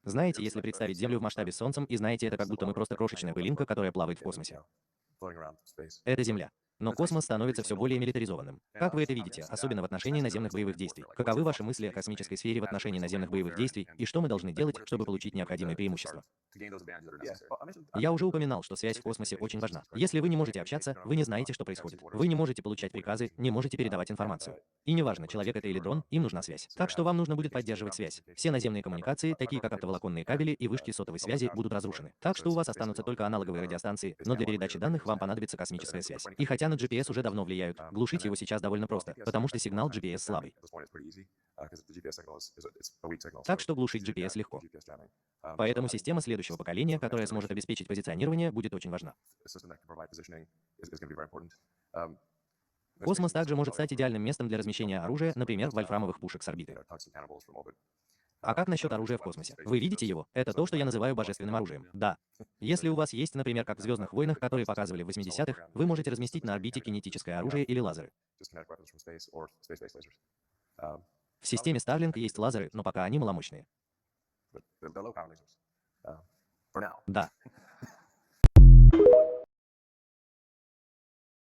Знаете, если представить Землю в масштабе с Солнцем, и знаете, это как будто мы просто крошечная пылинка, которая плавает в космосе. Это Земля. Но космос становится все более милитаризованным. Как вы это видите, особенно в отношении наземных боевых действий? Каковы ваши мысли о космической сфере в отношении наземных боевых действий, и что мы должны делать, чтобы получить необходимые преимущества? Я уже упоминал, что связь в космосе очень важна. Если вы не можете общаться, вы не знаете, что происходит. Вы не можете получать приказы, не можете передавать информацию. И неважно, человек это или дрон, им нужна связь. Так что вам нужно будет поддерживать связь. Все наземные коммуникации, такие как оптоволоконные кабели и вышки сотовой связи, будут разрушены. Так что у вас останутся только аналоговые радиостанции, но для передачи данных вам понадобится космическая связь. И хотя на GPS уже давно влияют, глушить его сейчас довольно просто, потому что сигнал GPS слабый. Так что глушить GPS легко. Поэтому система следующего поколения, которая сможет обеспечить позиционирование, будет очень важна. Космос также может стать идеальным местом для размещения оружия, например, вольфрамовых пушек с орбиты. А как насчет оружия в космосе? Вы видите его? Это то, что я называю божественным оружием. Да. Если у вас есть, например, как в «Звездных войнах», которые показывали в 80-х, вы можете разместить на орбите кинетическое оружие или лазеры. В системе Starlink есть лазеры, но пока они маломощные. Да.